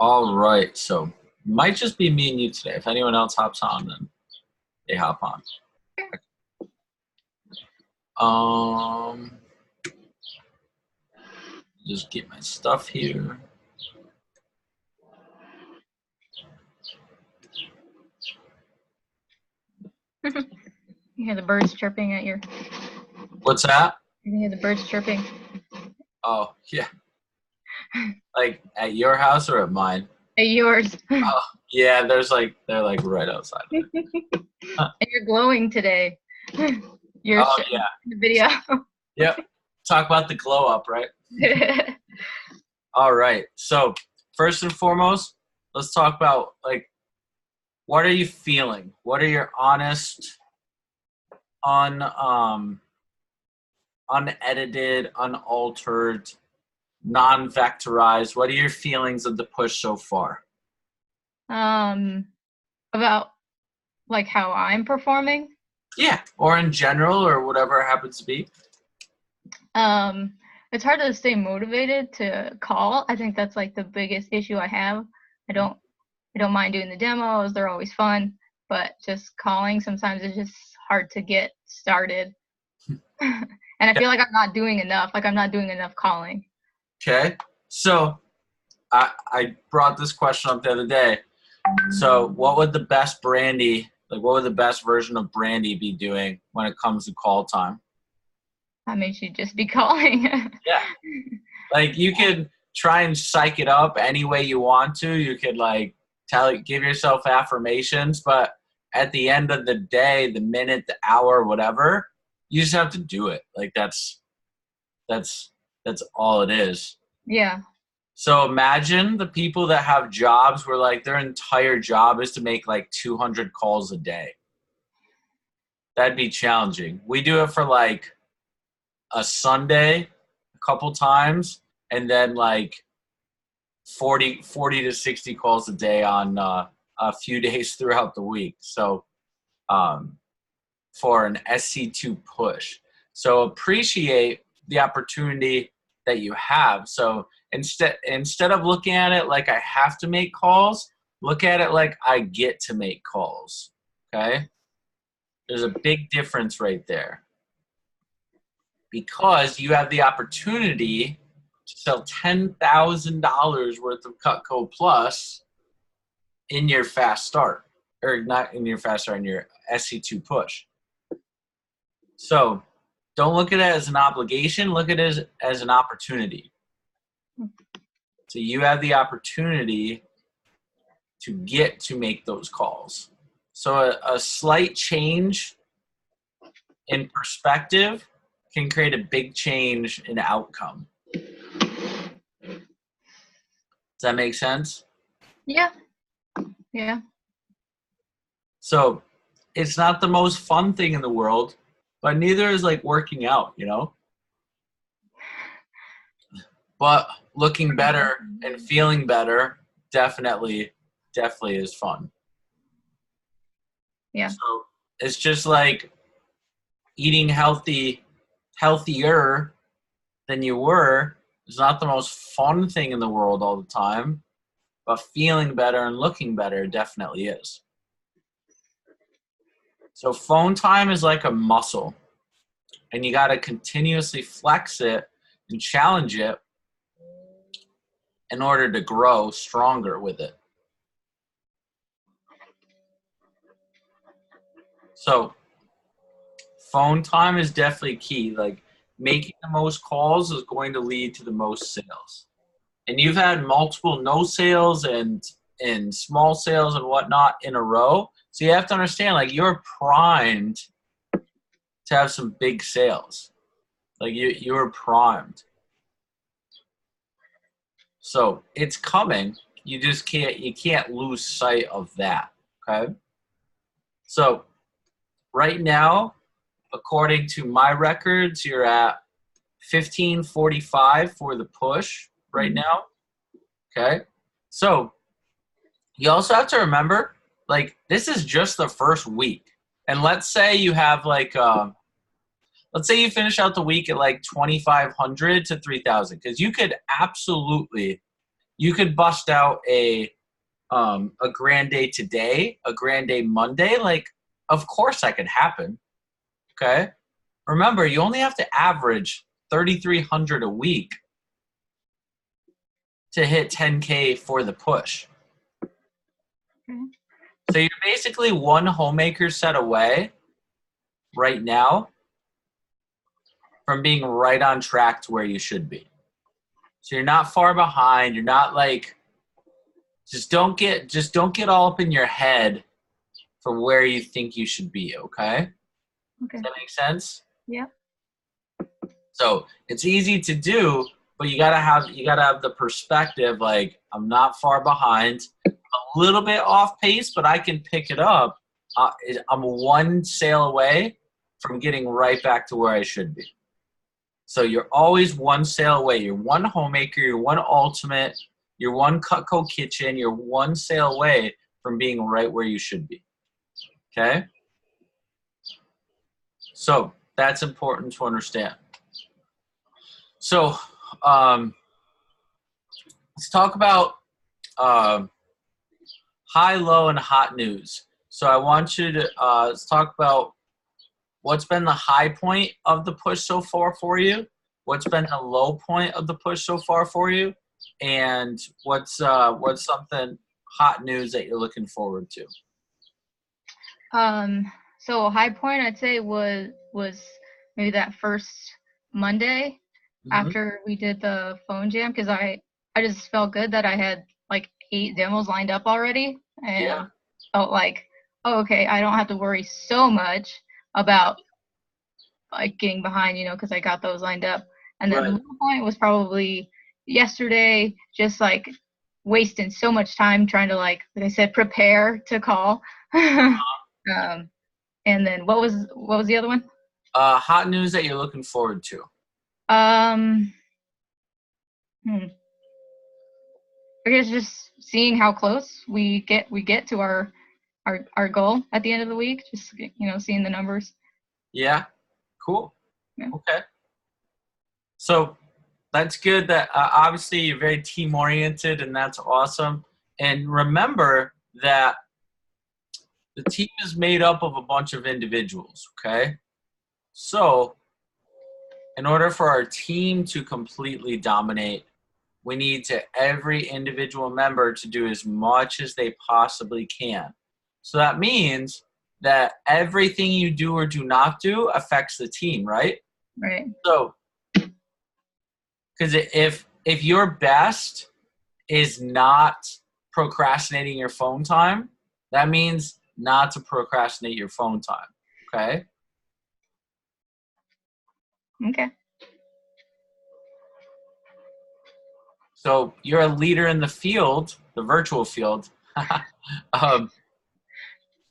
All right, so might just be me and you today. If anyone else hops on, then they hop on. Um, just get my stuff here. You hear the birds chirping at your. What's that? You can hear the birds chirping. Oh, yeah. Like at your house or at mine? At yours. Oh, yeah, they're like right outside. And you're glowing today. You're Oh, showing yeah. the video. Yep. Talk about the glow up, right? All right. So first and foremost, let's talk about like what are you feeling? What are your honest, unedited, unaltered, non-vectorized? What are your feelings of the push so far? About like how I'm performing. Yeah, or in general, or whatever it happens to be. It's hard to stay motivated to call. I think that's like the biggest issue I have. I don't mind doing the demos. They're always fun, but just calling sometimes it's just hard to get started. And I feel like I'm not doing enough. Like I'm not doing enough calling. Okay, so I brought this question up the other day. So what would the best Brandy, like what would the best version of Brandy be doing when it comes to call time? I mean, she'd just be calling. Yeah. Like you could try and psych it up any way you want to. You could like give yourself affirmations, but at the end of the day, the minute, the hour, whatever, you just have to do it. Like that's all it is. Yeah. So imagine the people that have jobs where like their entire job is to make like 200 calls a day. That'd be challenging. We do it for like a Sunday a couple times and then like 40 to 60 calls a day on a few days throughout the week. So for an SC2 push. So appreciate the opportunity that you have. So instead of looking at it like I have to make calls, look at it like I get to make calls. Okay? There's a big difference right there. Because you have the opportunity to sell $10,000 worth of Cutco Plus in your fast start. Or not in your fast start, in your SC2 push. So don't look at it as an obligation. Look at it as an opportunity. So you have the opportunity to get to make those calls. So a slight change in perspective can create a big change in outcome. Does that make sense? Yeah. Yeah. So it's not the most fun thing in the world, but neither is like working out, you know? But looking better and feeling better definitely is fun. Yeah. So it's just like eating healthier than you were is not the most fun thing in the world all the time, but feeling better and looking better definitely is. So phone time is like a muscle, and you got to continuously flex it and challenge it in order to grow stronger with it. So phone time is definitely key. Like making the most calls is going to lead to the most sales. And you've had multiple no sales and small sales and whatnot in a row. So you have to understand, like, you're primed to have some big sales. Like you're primed. So it's coming. You just can't lose sight of that. Okay. So right now, according to my records, you're at 1545 for the push right now. Okay. So you also have to remember, like, this is just the first week. And let's say you have like, let's say you finish out the week at like 2,500 to 3,000, because you you could bust out a grand day today, a grand day Monday. Like, of course that could happen. Okay. Remember, you only have to average 3,300 a week to hit 10K for the push. Okay. So you're basically one homemaker set away right now from being right on track to where you should be. So you're not far behind. You're not like, just don't get all up in your head for where you think you should be. Okay. Okay. Does that make sense? Yeah. So it's easy to do, but you gotta have the perspective. Like, I'm not far behind, a little bit off pace, but I can pick it up. I'm one sale away from getting right back to where I should be. So you're always one sale away. You're one homemaker. You're one ultimate. You're one Cutco kitchen. You're one sale away from being right where you should be. Okay? So that's important to understand. So let's talk about high, low, and hot news. So I want you to let's talk about what's been the high point of the push so far for you, what's been the low point of the push so far for you, and what's something hot news that you're looking forward to. So high point I'd say was maybe that first Monday after we did the phone jam, because I just felt good that I had like 8 demos lined up already, and felt like, oh, okay, I don't have to worry so much about like getting behind, because I got those lined up. And then the low point was probably yesterday, just like wasting so much time trying to like I said, prepare to call. And then what was the other one? Hot news that you're looking forward to. I guess just seeing how close we get to our goal at the end of the week. Just seeing the numbers. Yeah, cool. Yeah. Okay. So that's good. That obviously you're very team oriented, and that's awesome. And remember that the team is made up of a bunch of individuals. Okay. So in order for our team to completely dominate, we need every individual member to do as much as they possibly can. So that means that everything you do or do not do affects the team, right? Right. So, because if your best is not procrastinating your phone time, that means not to procrastinate your phone time. Okay? Okay. So you're a leader in the field, the virtual field.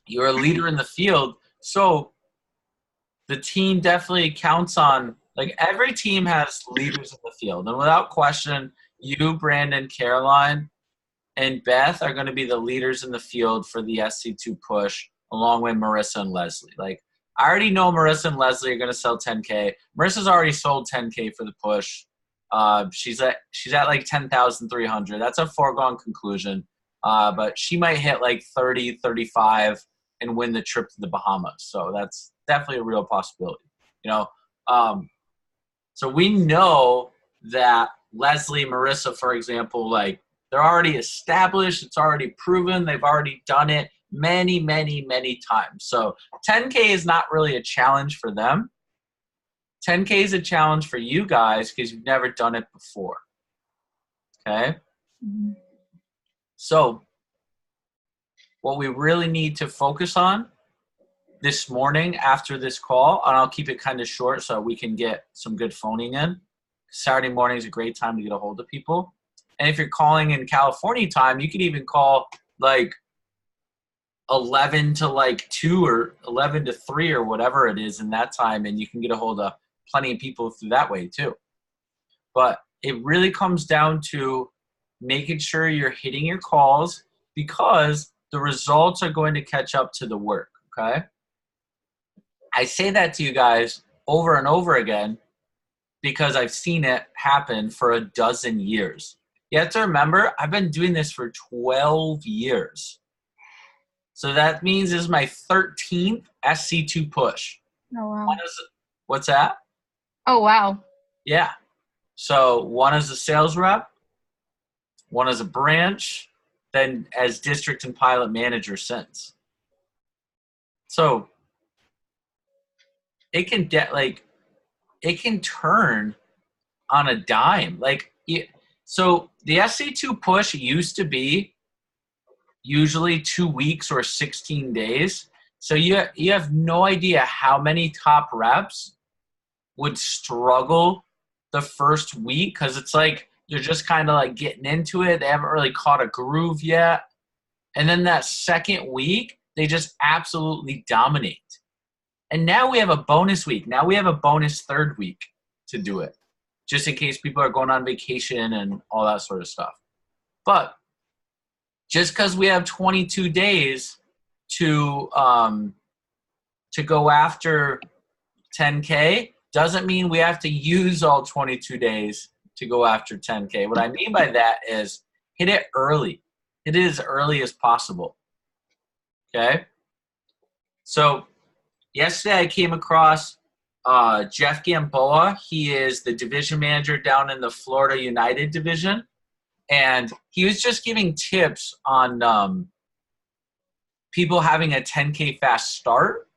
You're a leader in the field. So the team definitely counts on, like, every team has leaders in the field. And without question, you, Brandon, Caroline, and Beth are going to be the leaders in the field for the SC2 push, along with Marissa and Leslie. Like, I already know Marissa and Leslie are going to sell 10K. Marissa's already sold 10K for the push. She's at like 10,300. That's a foregone conclusion. But she might hit like 30, 35 and win the trip to the Bahamas. So that's definitely a real possibility. So we know that Leslie, Marissa, for example, like, they're already established. It's already proven. They've already done it many, many, many times. So 10K is not really a challenge for them. 10K is a challenge for you guys because you've never done it before. Okay? Mm-hmm. So what we really need to focus on this morning after this call, and I'll keep it kind of short so we can get some good phoning in. Saturday morning is a great time to get a hold of people. And if you're calling in California time, you could even call like 11 to like 2 or 11 to 3 or whatever it is in that time, and you can get a hold of plenty of people through that way too. But it really comes down to making sure you're hitting your calls, because the results are going to catch up to the work, okay? I say that to you guys over and over again because I've seen it happen for a dozen years. You have to remember, I've been doing this for 12 years. So that means this is my 13th SC2 push. Oh, wow. What's that? Oh, wow. Yeah. So one as a sales rep, one as a branch, then as district and pilot manager since. So it can it can turn on a dime. So the SC2 push used to be usually 2 weeks or 16 days. So you have no idea how many top reps would struggle the first week because it's like they're just kind of like getting into it. They haven't really caught a groove yet. And then that second week, they just absolutely dominate. And now we have a bonus week. Now we have a bonus third week to do it, just in case people are going on vacation and all that sort of stuff. But just because we have 22 days to go after 10K doesn't mean we have to use all 22 days to go after 10K. What I mean by that is hit it early. Hit it as early as possible. Okay? So yesterday I came across Jeff Gamboa. He is the division manager down in the Florida United division. And he was just giving tips on people having a 10K fast start.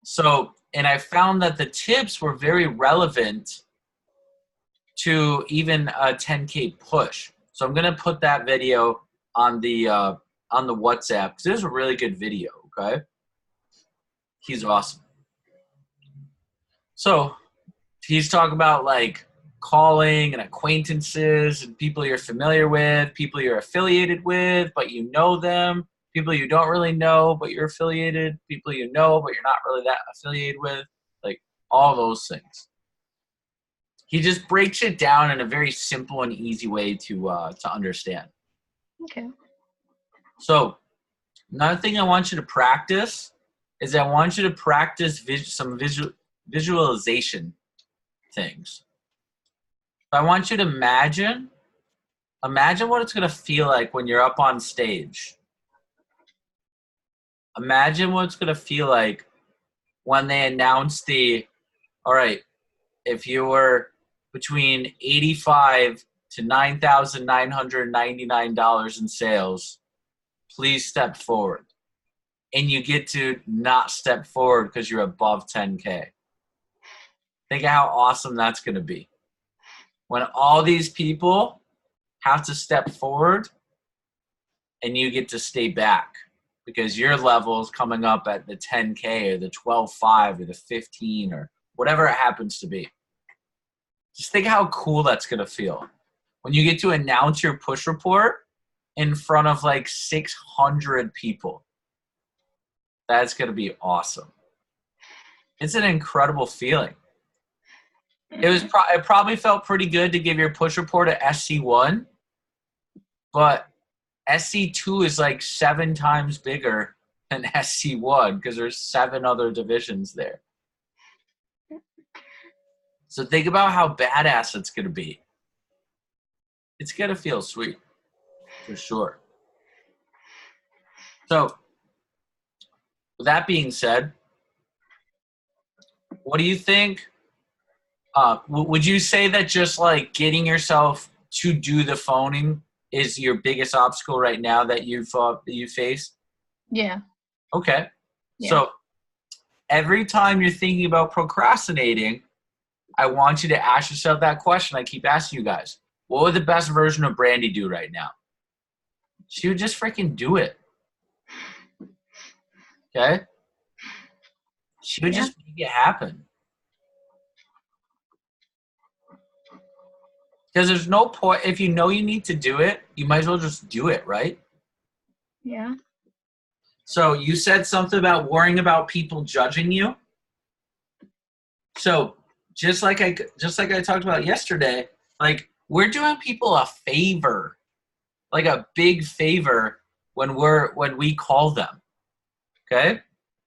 So, and I found that the tips were very relevant to even a 10K push. So I'm going to put that video on the WhatsApp because it was a really good video, okay? He's awesome. So he's talking about like calling and acquaintances and people you're familiar with, people you're affiliated with, but you know them, people you don't really know, but you're affiliated, people you know, but you're not really that affiliated with, like all those things. He just breaks it down in a very simple and easy way to understand. Okay. So another thing I want you to practice is I want you to practice some visualization things. I want you to imagine what it's going to feel like when you're up on stage. Imagine what it's going to feel like when they announce all right, if you were between $85 to $9,999 in sales, please step forward. And you get to not step forward because you're above 10K. Think of how awesome that's going to be. When all these people have to step forward and you get to stay back because your level is coming up at the 10K or the 12.5 or the 15 or whatever it happens to be. Just think how cool that's going to feel. When you get to announce your push report in front of like 600 people. That's going to be awesome. It's an incredible feeling. It probably felt pretty good to give your push report at SC1, but SC2 is like 7 times bigger than SC1 because there's 7 other divisions there. So think about how badass it's going to be. It's going to feel sweet, for sure. So with that being said, what do you think? Would you say that just like getting yourself to do the phoning is your biggest obstacle right now that you face? Yeah. Okay. Yeah. So every time you're thinking about procrastinating, I want you to ask yourself that question I keep asking you guys. What would the best version of Brandy do right now? She would just freaking do it. Okay? She would just make it happen. Because there's no point, if you know you need to do it, you might as well just do it, right? Yeah. So you said something about worrying about people judging you. So just like I talked about yesterday, like we're doing people a favor, like a big favor when we call them. Okay?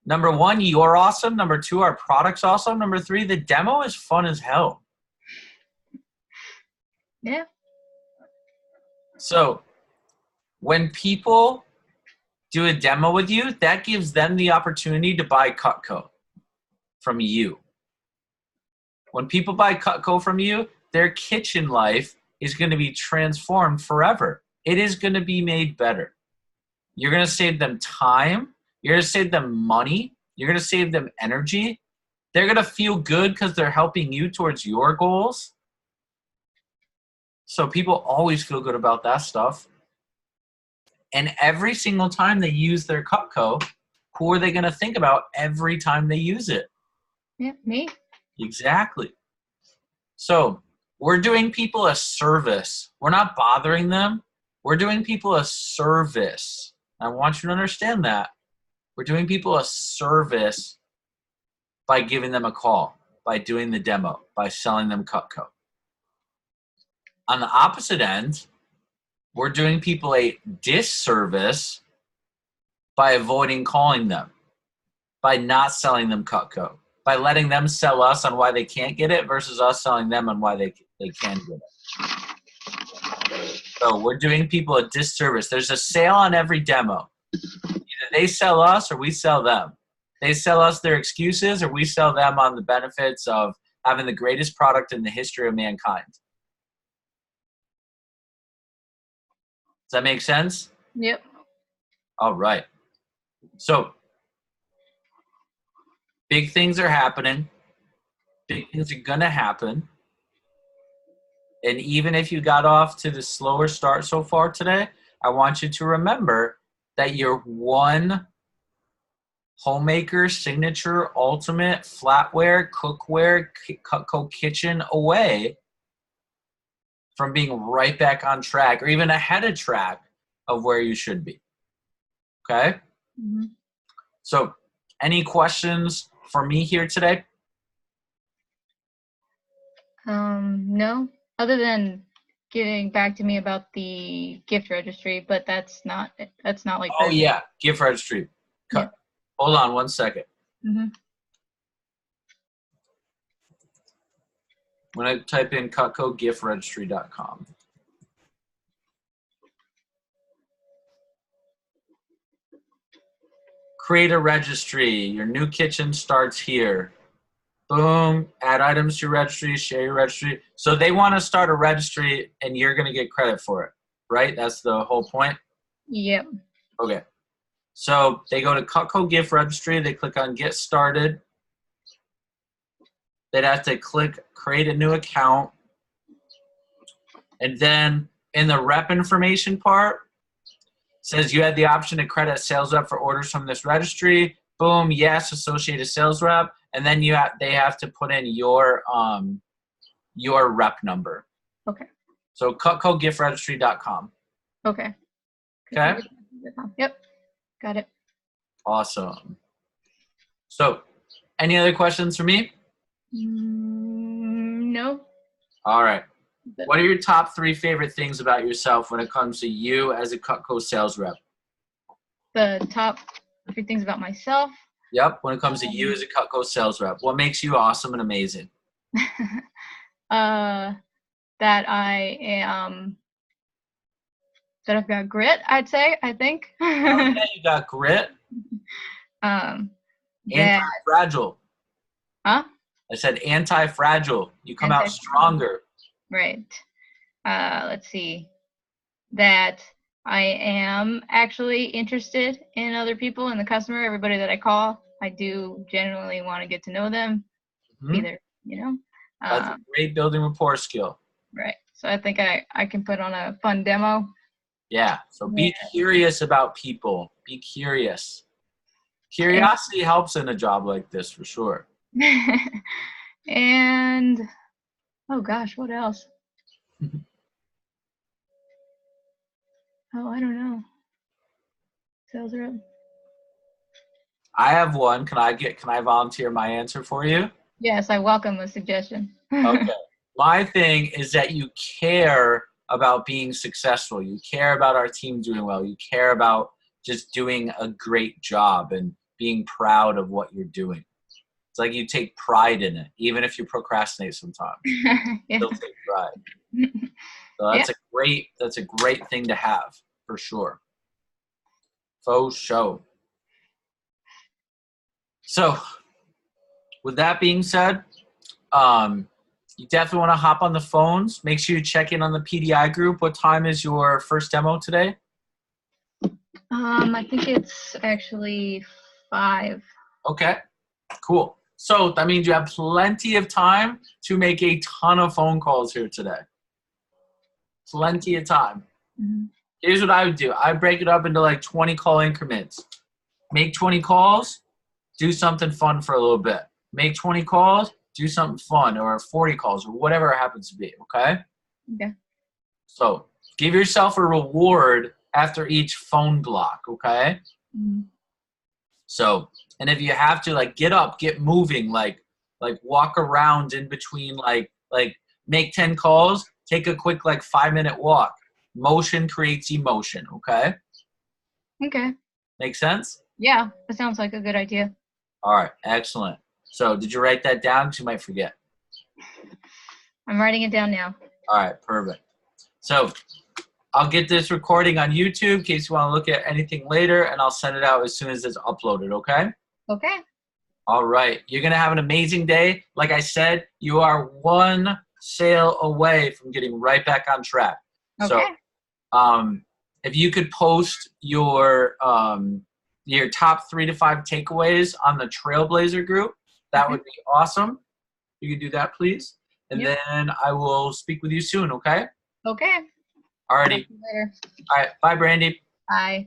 Number 1, you're awesome. Number 2, our product's awesome. Number 3, the demo is fun as hell. Yeah. So when people do a demo with you, that gives them the opportunity to buy Cutco from you. When people buy Cutco from you, their kitchen life is going to be transformed forever. It is going to be made better. You're going to save them time. You're going to save them money. You're going to save them energy. They're going to feel good because they're helping you towards your goals. So people always feel good about that stuff. And every single time they use their Cutco, who are they going to think about every time they use it? Yeah, me. Exactly. So we're doing people a service. We're not bothering them. We're doing people a service. I want you to understand that. We're doing people a service by giving them a call, by doing the demo, by selling them Cutco. On the opposite end, we're doing people a disservice by avoiding calling them, by not selling them Cutco, by letting them sell us on why they can't get it versus us selling them on why they can get it. So we're doing people a disservice. There's a sale on every demo. Either they sell us or we sell them. They sell us their excuses or we sell them on the benefits of having the greatest product in the history of mankind. Does that make sense? Yep. All right. So big things are happening. Big things are going to happen. And even if you got off to the slower start so far today, I want you to remember that you're one homemaker, signature, ultimate, flatware, cookware, Cutco kitchen away from being right back on track or even ahead of track of where you should be. Okay? Mm-hmm. So any questions for me here today? No, other than getting back to me about the gift registry, but that's not like Oh perfect. yeah, gift registry. Yeah. Hold on one second. Mm-hmm. I'm going to type in CutcoGiftRegistry.com. Create a registry. Your new kitchen starts here. Boom. Add items to your registry. Share your registry. So they want to start a registry and you're going to get credit for it, right? That's the whole point? Yep. Okay. So they go to Cutco Gift Registry. They click on Get Started. They'd have to click Create a New Account. And then in the rep information part, says you had the option to credit a sales rep for orders from this registry. Boom, yes, associate a sales rep. And then they have to put in your rep number. Okay. So CutcoGiftRegistry.com. Okay. Okay. Yep. Got it. Awesome. So, any other questions for me? No. All right. What are your top 3 favorite things about yourself when it comes to you as a Cutco sales rep? The top 3 things about myself? Yep, when it comes to you as a Cutco sales rep. What makes you awesome and amazing? That I am, that I've got grit, I think. Oh, yeah, you got grit. Anti-fragile. Huh? I said anti-fragile. You come out stronger. Right. Let's see. That I am actually interested in other people and the customer, everybody that I call. I do genuinely want to get to know them. Either, That's a great building rapport skill. Right. So I think I can put on a fun demo. Yeah. So be curious about people. Be curious. Curiosity helps in a job like this for sure. And oh gosh, what else? Oh, I don't know. Sales rep. I have one. Can I volunteer my answer for you? Yes, I welcome a suggestion. Okay. My thing is that you care about being successful. You care about our team doing well. You care about just doing a great job and being proud of what you're doing. It's like you take pride in it, even if you procrastinate sometimes. Yeah. You'll take pride. So that's a great thing to have for sure. Faux show. So with that being said, you definitely want to hop on the phones. Make sure you check in on the PDI group. What time is your first demo today? I think it's actually 5. Okay, cool. So that means you have plenty of time to make a ton of phone calls here today. Plenty of time. Mm-hmm. Here's what I would do. I break it up into like 20 call increments. Make 20 calls, do something fun for a little bit. Make 20 calls, do something fun, or 40 calls, or whatever it happens to be, okay? Okay. So give yourself a reward after each phone block, okay? Mm-hmm. So, and if you have to, like, get up, get moving, like walk around in between, like make 10 calls, take a quick, like, 5-minute walk. Motion creates emotion, okay? Okay. Make sense? Yeah, that sounds like a good idea. All right, excellent. So did you write that down? Because you might forget. I'm writing it down now. All right, perfect. So I'll get this recording on YouTube in case you want to look at anything later, and I'll send it out as soon as it's uploaded, okay? Okay. All right. You're going to have an amazing day. Like I said, you are one sale away from getting right back on track. Okay. So if you could post your top 3 to 5 takeaways on the Trailblazer group, that would be awesome. You could do that, please. And then I will speak with you soon, okay? Okay. All righty. Talk to you later. All right. Bye, Brandy. Bye.